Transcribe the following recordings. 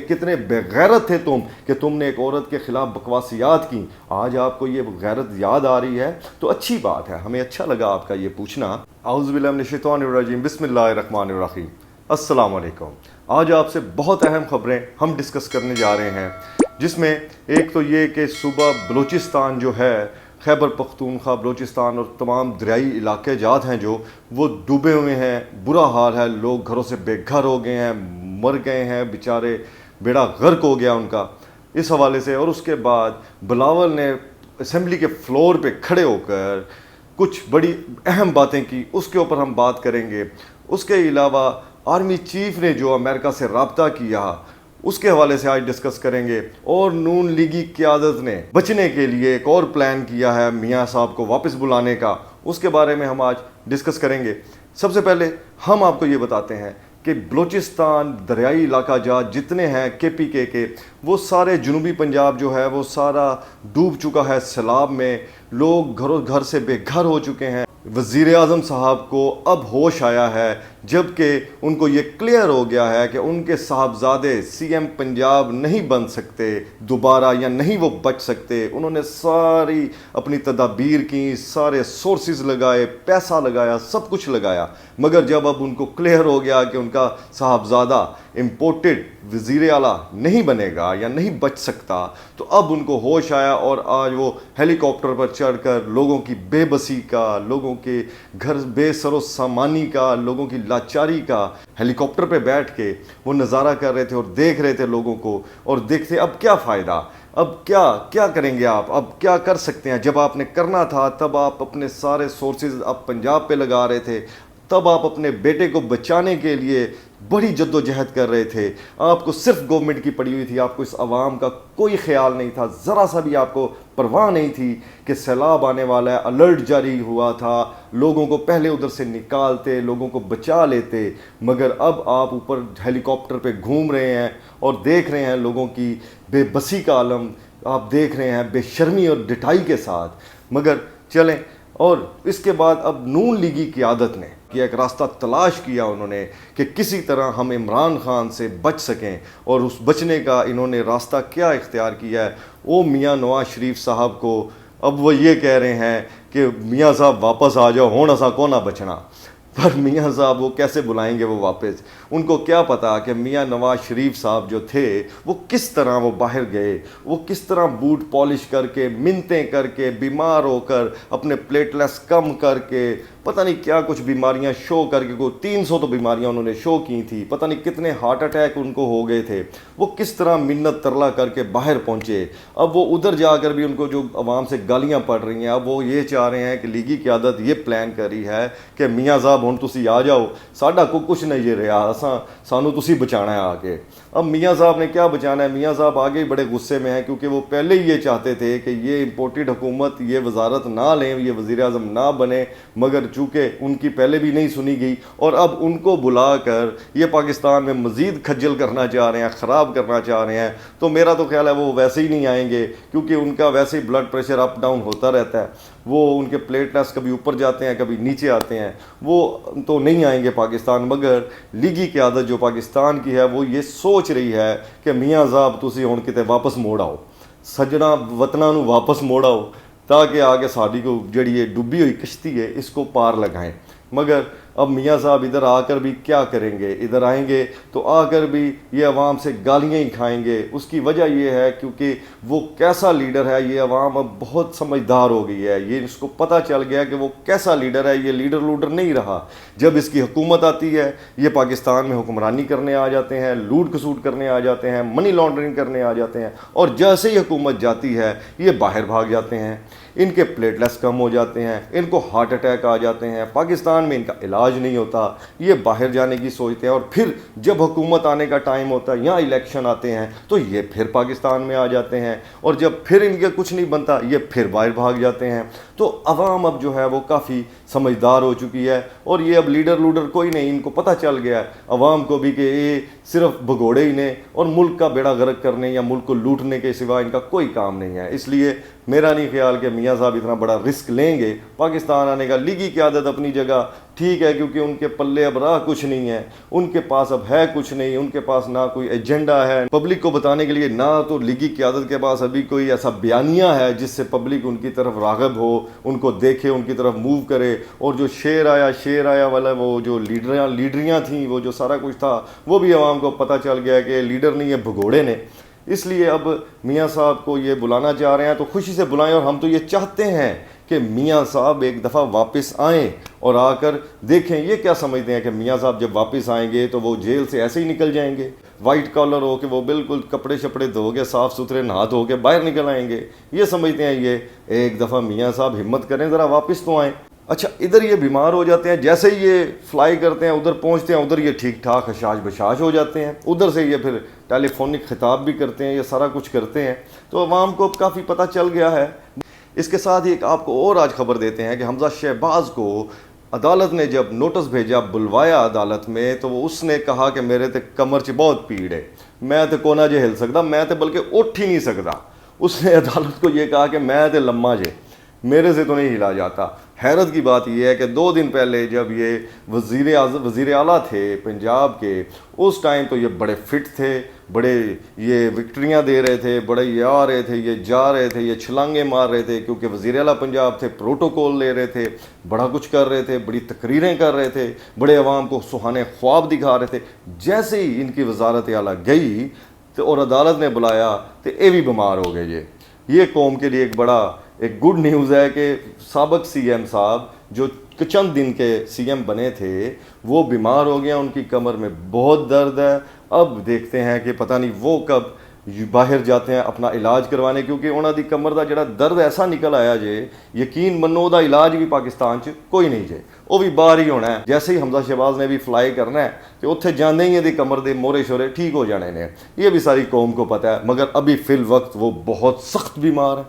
کتنے بےغیرت تھے تم کہ تم نے ایک عورت کے خلاف بکواسیات کی. آج آپ کو یہ غیرت یاد آ رہی ہے تو اچھی بات ہے, ہمیں اچھا لگا آپ کا یہ پوچھنا. اعوذ باللہ من الشیطان الرجیم, بسم اللہ الرحمن الرحیم. السلام علیکم. آج آپ سے بہت اہم خبریں ہم ڈسکس کرنے جا رہے ہیں, جس میں ایک تو یہ کہ صوبہ بلوچستان جو ہے, خیبر پختونخوا, بلوچستان اور تمام دریائی علاقے جات ہیں جو وہ ڈوبے ہوئے ہیں, برا حال ہے, لوگ گھروں سے بے گھر ہو گئے ہیں, مر گئے ہیں بیچارے, بیڑا غرق ہو گیا ان کا اس حوالے سے. اور اس کے بعد بلاول نے اسمبلی کے فلور پہ کھڑے ہو کر کچھ بڑی اہم باتیں کی, اس کے اوپر ہم بات کریں گے. اس کے علاوہ آرمی چیف نے جو امریکہ سے رابطہ کیا اس کے حوالے سے آج ڈسکس کریں گے. اور نون لیگی قیادت نے بچنے کے لیے ایک اور پلان کیا ہے میاں صاحب کو واپس بلانے کا, اس کے بارے میں ہم آج ڈسکس کریں گے. سب سے پہلے ہم آپ کو یہ بتاتے ہیں کہ بلوچستان دریائی علاقہ جات جتنے ہیں KPK کے, وہ سارے جنوبی پنجاب جو ہے وہ سارا ڈوب چکا ہے سیلاب میں, لوگ گھر سے بے گھر ہو چکے ہیں. وزیر اعظم صاحب کو اب ہوش آیا ہے, جبکہ ان کو یہ کلیئر ہو گیا ہے کہ ان کے صاحبزادے CM پنجاب نہیں بن سکتے دوبارہ, یا نہیں وہ بچ سکتے. انہوں نے ساری اپنی تدابیر کی, سارے سورسز لگائے, پیسہ لگایا, سب کچھ لگایا, مگر جب اب ان کو کلیئر ہو گیا کہ ان کا صاحبزادہ امپورٹڈ وزیر اعلیٰ نہیں بنے گا یا نہیں بچ سکتا, تو اب ان کو ہوش آیا اور آج وہ ہیلی کاپٹر پر چڑھ کر لوگوں کی بے بسی کا, لوگوں کے گھر بے سر و سامانی کا, لوگوں کی لاچاری کا ہیلی کاپٹر پہ بیٹھ کے وہ نظارہ کر رہے تھے اور دیکھ رہے تھے لوگوں کو, اور دیکھتے اب کیا فائدہ, اب کیا کریں گے آپ, اب کیا کر سکتے ہیں. جب آپ نے کرنا تھا تب آپ اپنے سارے سورسز آپ پنجاب پہ لگا رہے تھے, تب آپ اپنے بیٹے کو بچانے کے لیے بڑی جد و جہد کر رہے تھے. آپ کو صرف گورنمنٹ کی پڑی ہوئی تھی, آپ کو اس عوام کا کوئی خیال نہیں تھا, ذرا سا بھی آپ کو پرواہ نہیں تھی کہ سیلاب آنے والا ہے. الرٹ جاری ہوا تھا, لوگوں کو پہلے ادھر سے نکالتے, لوگوں کو بچا لیتے, مگر اب آپ اوپر ہیلی کاپٹر پہ گھوم رہے ہیں اور دیکھ رہے ہیں لوگوں کی بے بسی کا عالم, آپ دیکھ رہے ہیں بے شرمی اور ڈٹائی کے ساتھ. مگر چلیں, اور اس کے بعد اب نون لیگی قیادت نے ایک راستہ تلاش کیا انہوں نے کہ کسی طرح ہم عمران خان سے بچ سکیں, اور اس بچنے کا انہوں نے راستہ کیا اختیار کیا ہے. وہ میاں نواز شریف صاحب کو اب وہ یہ کہہ رہے ہیں کہ میاں صاحب واپس آ جاؤ, ہونا سا کو نہ بچنا. پر میاں صاحب وہ کیسے بلائیں گے وہ واپس, ان کو کیا پتا کہ میاں نواز شریف صاحب جو تھے وہ کس طرح وہ باہر گئے, وہ کس طرح بوٹ پالش کر کے, منتیں کر کے, بیمار ہو کر, اپنے پلیٹلیٹس کم کر کے, پتہ نہیں کیا کچھ بیماریاں شو کر کے, کوئی 300 تو بیماریاں انہوں نے شو کی تھی, پتہ نہیں کتنے ہارٹ اٹیک ان کو ہو گئے تھے, وہ کس طرح منت ترلا کر کے باہر پہنچے. اب وہ ادھر جا کر بھی ان کو جو عوام سے گالیاں پڑ رہی ہیں, اب وہ یہ چاہ رہے ہیں کہ لیگی قیادت یہ پلان کر رہی ہے کہ میاں صاحب ہن تسی آ جاؤ, ساڈا کو کچھ نہیں جے رہا, سانو تسی بچانا ہے آ کے. اب میاں صاحب نے کیا بچانا ہے, میاں صاحب آگے بڑے غصے میں ہیں, کیونکہ وہ پہلے ہی یہ چاہتے تھے کہ یہ امپورٹڈ حکومت, یہ وزارت نہ لیں, یہ وزیر اعظم نہ بنے, مگر چونکہ ان کی پہلے بھی نہیں سنی گئی, اور اب ان کو بلا کر یہ پاکستان میں مزید کھجل کرنا چاہ رہے ہیں, خراب کرنا چاہ رہے ہیں. تو میرا تو خیال ہے وہ ویسے ہی نہیں آئیں گے, کیونکہ ان کا ویسے ہی بلڈ پریشر اپ ڈاؤن ہوتا رہتا ہے, وہ ان کے پلیٹلیٹس کبھی اوپر جاتے ہیں کبھی نیچے آتے ہیں, وہ تو نہیں آئیں گے پاکستان. مگر لیگی قیادت جو پاکستان کی ہے وہ یہ سوچ رہی ہے کہ میاں صاحب تسی ہن کتے واپس موڑ آؤ, سجنا وطناں نو واپس موڑ آؤ, تاکہ آگے ساڈی کو جڑی یہ ڈوبی ہوئی کشتی ہے اس کو پار لگائیں. مگر اب میاں صاحب ادھر آ کر بھی کیا کریں گے, ادھر آئیں گے تو آ کر بھی یہ عوام سے گالیاں ہی کھائیں گے. اس کی وجہ یہ ہے کیونکہ وہ کیسا لیڈر ہے, یہ عوام اب بہت سمجھدار ہو گئی ہے, یہ اس کو پتہ چل گیا کہ وہ کیسا لیڈر ہے, یہ لیڈر لوڈر نہیں رہا. جب اس کی حکومت آتی ہے یہ پاکستان میں حکمرانی کرنے آ جاتے ہیں, لوٹ کسوٹ کرنے آ جاتے ہیں, منی لانڈرنگ کرنے آ جاتے ہیں, اور جیسے ہی حکومت جاتی ہے یہ باہر بھاگ جاتے ہیں, ان کے پلیٹلیٹس کم ہو جاتے ہیں, ان کو ہارٹ اٹیک آ جاتے ہیں, پاکستان میں ان کا علاج نہیں ہوتا, یہ باہر جانے کی سوچتے ہیں, اور پھر جب حکومت آنے کا ٹائم ہوتا ہے یا الیکشن آتے ہیں تو یہ پھر پاکستان میں آ جاتے ہیں, اور جب پھر ان کے کچھ نہیں بنتا یہ پھر باہر بھاگ جاتے ہیں. تو عوام اب جو ہے وہ کافی سمجھدار ہو چکی ہے, اور یہ اب لیڈر لوڈر کوئی نہیں, ان کو پتہ چل گیا ہے عوام کو بھی کہ یہ صرف بھگوڑے ہی نے, اور ملک کا بیڑا غرق کرنے یا ملک کو لوٹنے کے سوا ان کا کوئی کام نہیں ہے. اس لیے میرا نہیں خیال کہ میاں صاحب اتنا بڑا رسک لیں گے پاکستان آنے کا۔ لیگی قیادت اپنی جگہ ٹھیک ہے، کیونکہ ان کے پلے اب راہ کچھ نہیں ہے، ان کے پاس اب ہے کچھ نہیں، ان کے پاس نہ کوئی ایجنڈا ہے پبلک کو بتانے کے لیے، نہ تو لیگی قیادت کے پاس ابھی کوئی ایسا بیانیہ ہے جس سے پبلک ان کی طرف راغب ہو، ان کو دیکھے، ان کی طرف موو کرے۔ اور جو شیر آیا والا وہ جو لیڈریاں تھیں، وہ جو سارا کچھ تھا، وہ بھی عوام کو پتہ چل گیا کہ لیڈر نہیں ہے، بھگوڑے نے۔ اس لیے اب میاں صاحب کو یہ بلانا چاہ رہے ہیں تو خوشی سے بلائیں، اور ہم تو یہ چاہتے ہیں کہ میاں صاحب ایک دفعہ واپس آئیں اور آ کر دیکھیں۔ یہ کیا سمجھتے ہیں کہ میاں صاحب جب واپس آئیں گے تو وہ جیل سے ایسے ہی نکل جائیں گے، وائٹ کالر ہو کے وہ بالکل کپڑے شپڑے دھو کے صاف ستھرے نہا دھو کے باہر نکل آئیں گے؟ یہ سمجھتے ہیں یہ؟ ایک دفعہ میاں صاحب ہمت کریں، ذرا واپس تو آئیں۔ اچھا، ادھر یہ بیمار ہو جاتے ہیں، جیسے ہی یہ فلائی کرتے ہیں ادھر پہنچتے ہیں، ادھر یہ ٹھیک ٹھاک حشاش بشاش ہو جاتے ہیں، ادھر سے یہ پھر ٹیلی فونک خطاب بھی کرتے ہیں، یہ سارا کچھ کرتے ہیں۔ تو عوام کو اب کافی پتہ چل گیا ہے۔ اس کے ساتھ ہی ایک آپ کو اور آج خبر دیتے ہیں کہ حمزہ شہباز کو عدالت نے جب نوٹس بھیجا، بلوایا عدالت میں، تو وہ اس نے کہا کہ میرے تے کمر چ بہت پیڑ ہے، میں تے کونا جے ہل سکتا، میں تے بلکہ اٹھ ہی نہیں سکتا۔ اس نے عدالت کو یہ کہا کہ میں تے لمحہ جے، میرے سے تو نہیں ہلا جاتا۔ حیرت کی بات یہ ہے کہ 2 دن پہلے جب یہ وزیر اعلیٰ تھے پنجاب کے، اس ٹائم تو یہ بڑے فٹ تھے، بڑے یہ وکٹریاں دے رہے تھے، بڑے یہ آ رہے تھے، یہ جا رہے تھے، یہ چھلانگیں مار رہے تھے، کیونکہ وزیر اعلیٰ پنجاب تھے، پروٹوکول لے رہے تھے، بڑا کچھ کر رہے تھے، بڑی تقریریں کر رہے تھے، بڑے عوام کو سہانے خواب دکھا رہے تھے۔ جیسے ہی ان کی وزارت اعلیٰ گئی تو اور عدالت نے بلایا تو یہ بھی بیمار ہو گئے۔ یہ قوم کے لیے ایک گڈ نیوز ہے کہ سابق سی ایم صاحب جو چند دن کے سی ایم بنے تھے وہ بیمار ہو گیا، ان کی کمر میں بہت درد ہے۔ اب دیکھتے ہیں کہ پتہ نہیں وہ کب باہر جاتے ہیں اپنا علاج کروانے، کیونکہ انہوں دی کمر دا جڑا درد ایسا نکل آیا جے، یقین منو دا علاج بھی پاکستان چ کوئی نہیں جے، وہ بھی باہر ہی ہونا ہے۔ جیسے ہی حمزہ شہباز نے بھی فلائی کرنا ہے تو اتنے جانے ہی دی کمر دے مورے شورے ٹھیک ہو جانے نے، یہ بھی ساری قوم کو پتہ ہے۔ مگر ابھی فی الوقت وہ بہت سخت بیمار ہے،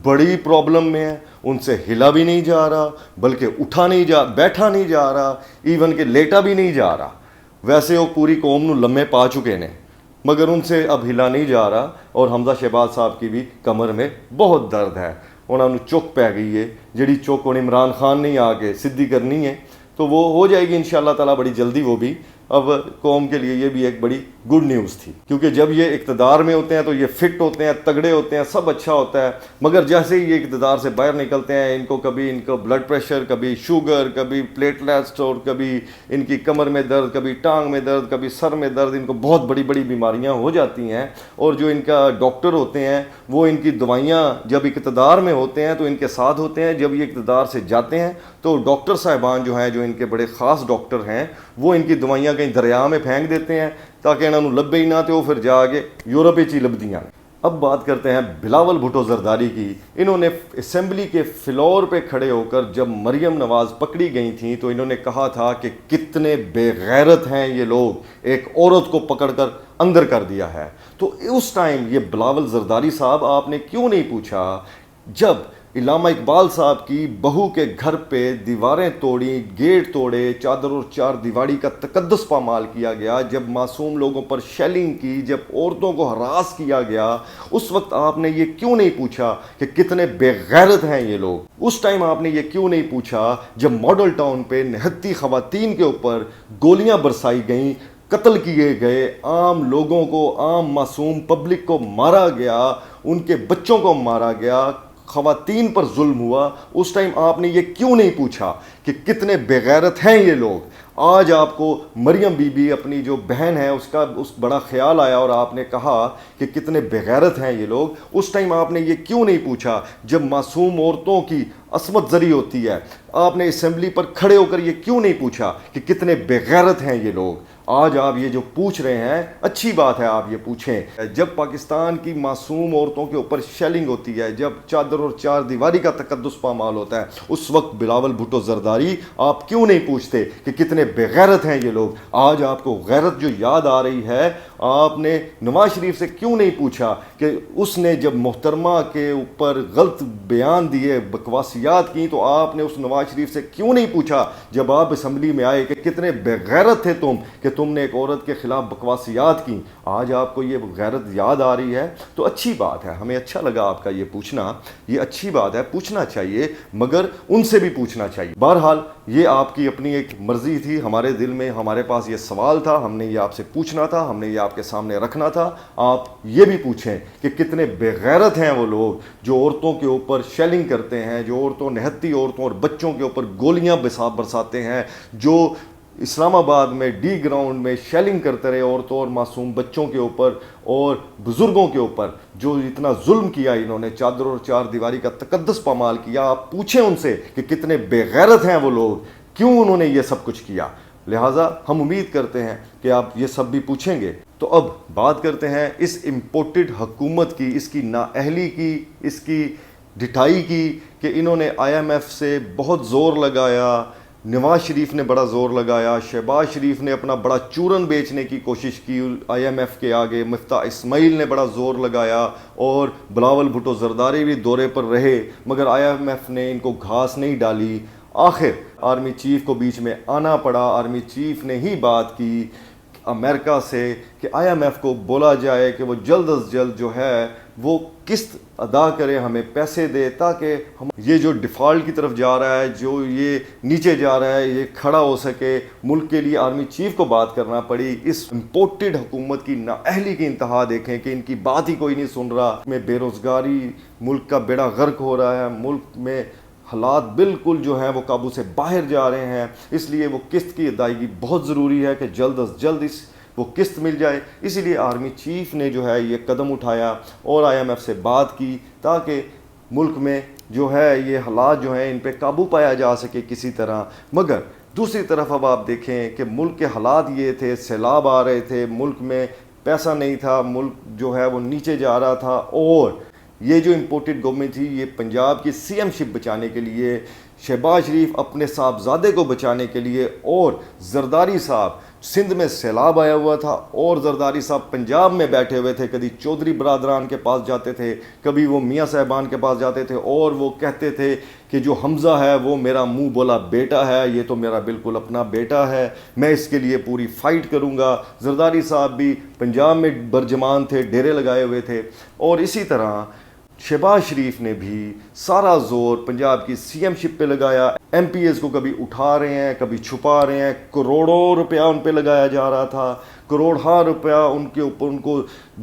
بڑی پرابلم میں ہے، ان سے ہلا بھی نہیں جا رہا، بلکہ بیٹھا نہیں جا رہا، ایون کہ لیٹا بھی نہیں جا رہا۔ ویسے وہ پوری قوم نو لمحے پا چکے نے، مگر ان سے اب ہلا نہیں جا رہا۔ اور حمزہ شہباز صاحب کی بھی کمر میں بہت درد ہے، انہوں نے چوک پی گئی ہے، جڑی چوک ان عمران خان نے آ کے سدھی کرنی ہے تو وہ ہو جائے گی انشاءاللہ تعالیٰ بڑی جلدی۔ وہ بھی اب قوم کے لیے یہ بھی ایک بڑی گڈ نیوز تھی، کیونکہ جب یہ اقتدار میں ہوتے ہیں تو یہ فٹ ہوتے ہیں، تگڑے ہوتے ہیں، سب اچھا ہوتا ہے، مگر جیسے ہی یہ اقتدار سے باہر نکلتے ہیں ان کو بلڈ پریشر، کبھی شوگر، کبھی پلیٹلیٹس، اور کبھی ان کی کمر میں درد، کبھی ٹانگ میں درد، کبھی سر میں درد، ان کو بہت بڑی بڑی بیماریاں ہو جاتی ہیں۔ اور جو ان کا ڈاکٹر ہوتے ہیں وہ ان کی دوائیاں جب اقتدار میں ہوتے ہیں تو ان کے ساتھ ہوتے ہیں، جب یہ اقتدار سے جاتے ہیں تو ڈاکٹر صاحبان جو ہیں، جو ان کے بڑے خاص ڈاکٹر ہیں، وہ ان کی دوائیاں کہیں دریا میں پھینک دیتے ہیں تاکہ انہوں نے لبے ہی نہ، تو وہ پھر جا کے یورپ ہی لبدیاں۔ اب بات کرتے ہیں بلاول بھٹو زرداری کی۔ انہوں نے اسمبلی کے فلور پہ کھڑے ہو کر جب مریم نواز پکڑی گئی تھیں تو انہوں نے کہا تھا کہ کتنے بے غیرت ہیں یہ لوگ، ایک عورت کو پکڑ کر اندر کر دیا ہے۔ تو اس ٹائم یہ بلاول زرداری صاحب آپ نے کیوں نہیں پوچھا، جب علامہ اقبال صاحب کی بہو کے گھر پہ دیواریں توڑی، گیٹ توڑے، چادر اور چار دیواری کا تقدس پامال کیا گیا، جب معصوم لوگوں پر شیلنگ کی، جب عورتوں کو ہراس کیا گیا، اس وقت آپ نے یہ کیوں نہیں پوچھا کہ کتنے بے غیرت ہیں یہ لوگ؟ اس ٹائم آپ نے یہ کیوں نہیں پوچھا جب ماڈل ٹاؤن پہ نہتی خواتین کے اوپر گولیاں برسائی گئیں، قتل کیے گئے، عام لوگوں کو، عام معصوم پبلک کو مارا گیا، ان کے بچوں کو مارا گیا، خواتین پر ظلم ہوا، اس ٹائم آپ نے یہ کیوں نہیں پوچھا کہ کتنے بے غیرت ہیں یہ لوگ؟ آج آپ کو مریم بی بی اپنی جو بہن ہے اس کا بڑا خیال آیا اور آپ نے کہا کہ کتنے بے غیرت ہیں یہ لوگ۔ اس ٹائم آپ نے یہ کیوں نہیں پوچھا جب معصوم عورتوں کی عصمت زری ہوتی ہے؟ آپ نے اسمبلی پر کھڑے ہو کر یہ کیوں نہیں پوچھا کہ کتنے بے غیرت ہیں یہ لوگ؟ آج آپ یہ جو پوچھ رہے ہیں اچھی بات ہے، آپ یہ پوچھیں۔ جب پاکستان کی معصوم عورتوں کے اوپر شیلنگ ہوتی ہے، جب چادر اور چار دیواری کا تقدس پامال ہوتا ہے، اس وقت بلاول بھٹو زرداری آپ کیوں نہیں پوچھتے کہ کتنے بے غیرت ہیں یہ لوگ؟ آج آپ کو غیرت جو یاد آ رہی ہے، آپ نے نواز شریف سے کیوں نہیں پوچھا کہ اس نے جب محترمہ کے اوپر غلط بیان دیے، بکواسیات کی، تو آپ نے اس نواز شریف سے کیوں نہیں پوچھا جب آپ اسمبلی میں آئے کہ کتنے بے غیرت تھے تم کہ تم نے ایک عورت کے خلاف بکواسیات کی؟ آج آپ کو یہ غیرت یاد آ رہی ہے تو اچھی بات ہے، ہمیں اچھا لگا آپ کا یہ پوچھنا، یہ اچھی بات ہے، پوچھنا چاہیے، مگر ان سے بھی پوچھنا چاہیے۔ بہرحال یہ آپ کی اپنی ایک مرضی تھی، ہمارے دل میں ہمارے پاس یہ سوال تھا، ہم نے یہ آپ سے پوچھنا تھا، ہم نے یہ آپ کے سامنے رکھنا تھا۔ آپ یہ بھی پوچھیں کہ کتنے بے غیرت ہیں وہ لوگ جو عورتوں کے اوپر شیلنگ کرتے ہیں، جو عورتوں، نہتی عورتوں اور بچوں کے اوپر گولیاں برساتے ہیں، جو اسلام آباد میں ڈی گراؤنڈ میں شیلنگ کرتے رہے عورتوں اور معصوم بچوں کے اوپر اور بزرگوں کے اوپر، جو اتنا ظلم کیا انہوں نے، چادر اور چار دیواری کا تقدس پامال کیا۔ آپ پوچھیں ان سے کہ کتنے بے غیرت ہیں وہ لوگ، کیوں انہوں نے یہ سب کچھ کیا۔ لہٰذا ہم امید کرتے ہیں کہ آپ یہ سب بھی پوچھیں گے۔ تو اب بات کرتے ہیں اس امپورٹڈ حکومت کی، اس کی نااہلی کی، اس کی ڈٹائی کی، کہ انہوں نے آئی ایم ایف سے بہت زور لگایا، نواز شریف نے بڑا زور لگایا، شہباز شریف نے اپنا بڑا چورن بیچنے کی کوشش کی آئی ایم ایف کے آگے، مفتاح اسماعیل نے بڑا زور لگایا، اور بلاول بھٹو زرداری بھی دورے پر رہے، مگر آئی ایم ایف نے ان کو گھاس نہیں ڈالی۔ آخر آرمی چیف کو بیچ میں آنا پڑا، آرمی چیف نے ہی بات کی امریکہ سے کہ آئی ایم ایف کو بولا جائے کہ وہ جلد از جلد جو ہے وہ قسط ادا کرے، ہمیں پیسے دے، تاکہ ہم یہ جو ڈیفالٹ کی طرف جا رہا ہے، جو یہ نیچے جا رہا ہے، یہ کھڑا ہو سکے۔ ملک کے لیے آرمی چیف کو بات کرنا پڑی۔ اس امپورٹڈ حکومت کی نااہلی کی انتہا دیکھیں کہ ان کی بات ہی کوئی نہیں سن رہا۔ میں بے روزگاری، ملک کا بیڑا غرق ہو رہا ہے، ملک میں حالات بالکل جو ہیں وہ قابو سے باہر جا رہے ہیں، اس لیے وہ قسط کی ادائیگی بہت ضروری ہے کہ جلد از جلد وہ قسط مل جائے۔ اسی لیے آرمی چیف نے جو ہے یہ قدم اٹھایا اور آئی ایم ایف سے بات کی، تاکہ ملک میں جو ہے یہ حالات جو ہیں ان پہ قابو پایا جا سکے کسی طرح۔ مگر دوسری طرف اب آپ دیکھیں کہ ملک کے حالات یہ تھے، سیلاب آ رہے تھے، ملک میں پیسہ نہیں تھا، ملک جو ہے وہ نیچے جا رہا تھا، اور یہ جو امپورٹڈ گورنمنٹ تھی یہ پنجاب کی سی ایم شپ بچانے کے لیے، شہباز شریف اپنے صاحبزادے کو بچانے کے لیے، اور زرداری صاحب سندھ میں سیلاب آیا ہوا تھا اور زرداری صاحب پنجاب میں بیٹھے ہوئے تھے، کبھی چودھری برادران کے پاس جاتے تھے، کبھی وہ میاں صاحبان کے پاس جاتے تھے، اور وہ کہتے تھے کہ جو حمزہ ہے وہ میرا منہ بولا بیٹا ہے، یہ تو میرا بالکل اپنا بیٹا ہے، میں اس کے لیے پوری فائٹ کروں گا۔ زرداری صاحب بھی پنجاب میں برجمان تھے، ڈیرے لگائے ہوئے تھے، اور اسی طرح شہباز شریف نے بھی سارا زور پنجاب کی سی ایم شپ پہ لگایا۔ ایم پی ایز کو کبھی اٹھا رہے ہیں، کبھی چھپا رہے ہیں، کروڑوں روپیہ ان پہ لگایا جا رہا تھا، کروڑہا روپیہ ان کے اوپر ان کو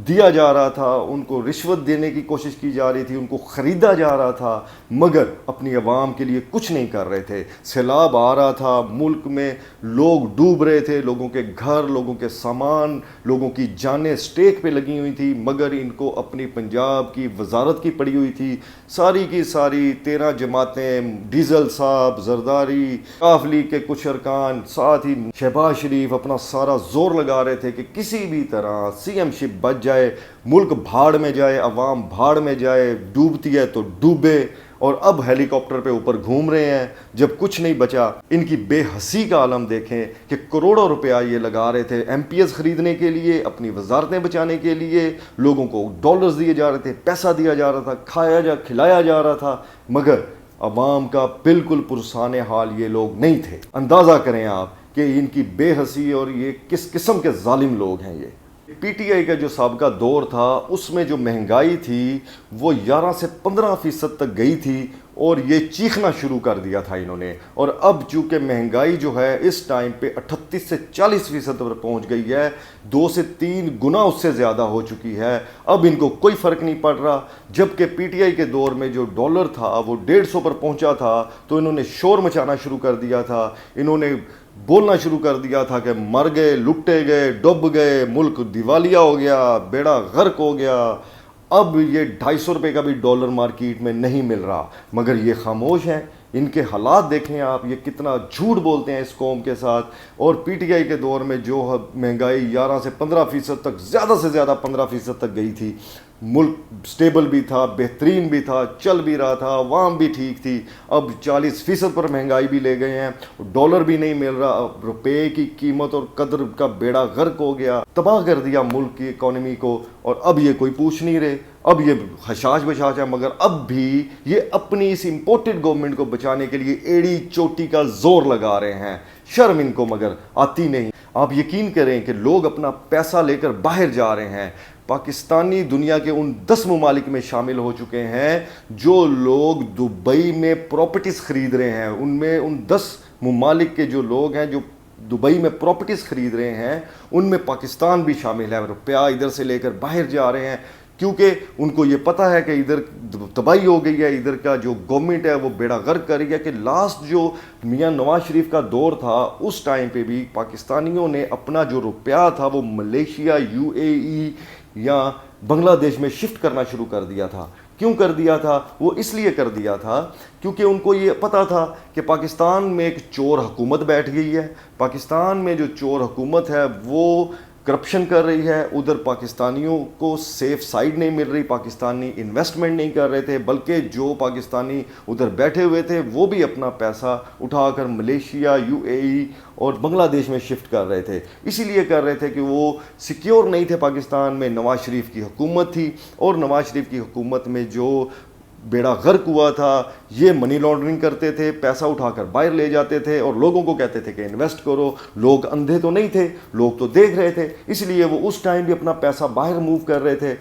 دیا جا رہا تھا، ان کو رشوت دینے کی کوشش کی جا رہی تھی، ان کو خریدا جا رہا تھا، مگر اپنی عوام کے لیے کچھ نہیں کر رہے تھے۔ سیلاب آ رہا تھا، ملک میں لوگ ڈوب رہے تھے، لوگوں کے گھر، لوگوں کے سامان، لوگوں کی جانیں اسٹیک پہ لگی ہوئی تھی، مگر ان کو اپنی پنجاب کی وزارت کی پڑی ہوئی تھی۔ ساری کی ساری 13 جماعتیں، ڈیزل صاحب، زرداری، کاف لیگ کے کچھ ارکان، ساتھ ہی شہباز شریف اپنا سارا زور لگا رہے تھے کہ کسی بھی طرح سی ایم شپ بچ جائے، ملک بھاڑ میں جائے، عوام بھاڑ میں جائے، ڈوبتی ہے تو ڈوبے۔ اور اب ہیلی کاپٹر پہ اوپر گھوم رہے ہیں جب کچھ نہیں بچا۔ ان کی بے حسی کا عالم دیکھیں کہ کروڑوں روپیہ یہ لگا رہے تھے ایم پی ایس خریدنے کے لیے، اپنی وزارتیں بچانے کے لیے، لوگوں کو ڈالرز دیے جا رہے تھے، پیسہ دیا جا رہا تھا، کھلایا جا رہا تھا، مگر عوام کا بالکل پرسان حال یہ لوگ نہیں تھے۔ اندازہ کریں آپ کہ ان کی بے حسی اور یہ کس قسم کے ظالم لوگ ہیں۔ یہ پی ٹی آئی کا جو سابقہ دور تھا اس میں جو مہنگائی تھی وہ 11 سے 15% تک گئی تھی، اور یہ چیخنا شروع کر دیا تھا انہوں نے۔ اور اب چونکہ مہنگائی جو ہے اس ٹائم پہ 38 سے 40% پر پہنچ گئی ہے، 2 سے 3 گنا اس سے زیادہ ہو چکی ہے، اب ان کو کوئی فرق نہیں پڑ رہا۔ جبکہ پی ٹی آئی کے دور میں جو ڈالر تھا وہ 150 پر پہنچا تھا تو انہوں نے شور مچانا شروع کر دیا تھا، انہوں نے بولنا شروع کر دیا تھا کہ مر گئے، لٹے گئے، ڈوب گئے، ملک دیوالیہ ہو گیا، بیڑا غرق ہو گیا۔ اب یہ 250 روپے کا بھی ڈالر مارکیٹ میں نہیں مل رہا، مگر یہ خاموش ہیں۔ ان کے حالات دیکھیں آپ، یہ کتنا جھوٹ بولتے ہیں اس قوم کے ساتھ۔ اور پی ٹی آئی کے دور میں جو مہنگائی 11 سے 15% تک، زیادہ سے زیادہ 15% تک گئی تھی، ملک سٹیبل بھی تھا، بہترین بھی تھا، چل بھی رہا تھا، عوام بھی ٹھیک تھی۔ اب 40% پر مہنگائی بھی لے گئے ہیں، ڈالر بھی نہیں مل رہا، اب روپے کی قیمت اور قدر کا بیڑا غرق ہو گیا، تباہ کر دیا ملک کی اکانومی کو۔ اور اب یہ کوئی پوچھ نہیں رہے، اب یہ خشاش بشاش ہے، مگر اب بھی یہ اپنی اس امپورٹڈ گورنمنٹ کو بچانے کے لیے ایڑی چوٹی کا زور لگا رہے ہیں۔ شرم ان کو مگر آتی نہیں۔ آپ یقین کریں کہ لوگ اپنا پیسہ لے کر باہر جا رہے ہیں. پاکستانی دنیا کے ان 10 ممالک میں شامل ہو چکے ہیں جو لوگ دبئی میں پراپرٹیز خرید رہے ہیں. ان میں ان 10 ممالک کے جو لوگ ہیں جو دبئی میں پراپرٹیز خرید رہے ہیں ان میں پاکستان بھی شامل ہے. روپیہ ادھر سے لے کر باہر جا رہے ہیں کیونکہ ان کو یہ پتہ ہے کہ ادھر تباہی ہو گئی ہے, ادھر کا جو گورنمنٹ ہے وہ بیڑا غرق کر رہی ہے. کہ لاسٹ جو میاں نواز شریف کا دور تھا اس ٹائم پہ بھی پاکستانیوں نے اپنا جو روپیہ تھا وہ ملیشیا, UAE یا بنگلہ دیش میں شفٹ کرنا شروع کر دیا تھا. کیوں کر دیا تھا؟ وہ اس لیے کر دیا تھا کیونکہ ان کو یہ پتہ تھا کہ پاکستان میں ایک چور حکومت بیٹھ گئی ہے. پاکستان میں جو چور حکومت ہے وہ کرپشن کر رہی ہے. ادھر پاکستانیوں کو سیف سائڈ نہیں مل رہی, پاکستانی انویسٹمنٹ نہیں کر رہے تھے, بلکہ جو پاکستانی ادھر بیٹھے ہوئے تھے وہ بھی اپنا پیسہ اٹھا کر ملیشیا, UAE اور بنگلہ دیش میں شفٹ کر رہے تھے. اسی لیے کر رہے تھے کہ وہ سیکیور نہیں تھے. پاکستان میں نواز شریف کی حکومت تھی اور نواز شریف کی حکومت میں جو بیڑا غرق ہوا تھا یہ منی لانڈرنگ کرتے تھے, پیسہ اٹھا کر باہر لے جاتے تھے اور لوگوں کو کہتے تھے کہ انویسٹ کرو. لوگ اندھے تو نہیں تھے, لوگ تو دیکھ رہے تھے, اس لیے وہ اس ٹائم بھی اپنا پیسہ باہر موو کر رہے تھے.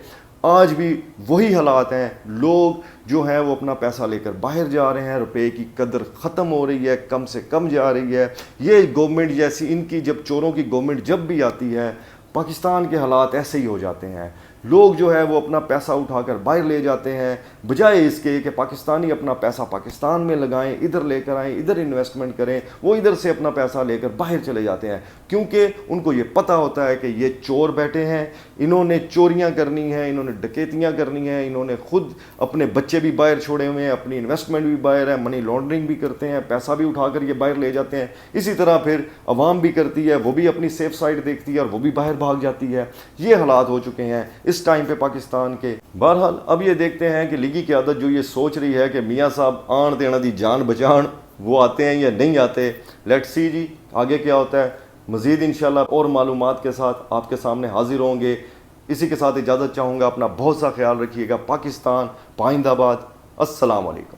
آج بھی وہی حالات ہیں, لوگ جو ہیں وہ اپنا پیسہ لے کر باہر جا رہے ہیں, روپے کی قدر ختم ہو رہی ہے, کم سے کم جا رہی ہے. یہ گورنمنٹ جیسی ان کی جب چوروں کی گورنمنٹ جب بھی آتی ہے پاکستان کے حالات ایسے ہی ہو جاتے ہیں. لوگ جو ہے وہ اپنا پیسہ اٹھا کر باہر لے جاتے ہیں بجائے اس کے کہ پاکستانی اپنا پیسہ پاکستان میں لگائیں, ادھر لے کر آئیں, ادھر انویسٹمنٹ کریں. وہ ادھر سے اپنا پیسہ لے کر باہر چلے جاتے ہیں کیونکہ ان کو یہ پتہ ہوتا ہے کہ یہ چور بیٹھے ہیں, انہوں نے چوریاں کرنی ہیں, انہوں نے ڈکیتیاں کرنی ہیں, انہوں نے خود اپنے بچے بھی باہر چھوڑے ہوئے ہیں, اپنی انویسٹمنٹ بھی باہر ہے, منی لانڈرنگ بھی کرتے ہیں, پیسہ بھی اٹھا کر یہ باہر لے جاتے ہیں. اسی طرح پھر عوام بھی کرتی ہے, وہ بھی اپنی سیف سائڈ دیکھتی ہے اور وہ بھی باہر بھاگ جاتی ہے. یہ حالات ہو چکے ہیں اس ٹائم پہ پاکستان کے. بہرحال اب یہ دیکھتے ہیں کہ لیگی قیادت جو یہ سوچ رہی ہے کہ میاں صاحب آن دینا دی جان بچان, وہ آتے ہیں یا نہیں آتے. لیٹ سی جی آگے کیا ہوتا ہے. مزید انشاءاللہ اور معلومات کے ساتھ آپ کے سامنے حاضر ہوں گے. اسی کے ساتھ اجازت چاہوں گا, اپنا بہت سا خیال رکھیے گا. پاکستان پائندہ باد. السلام علیکم.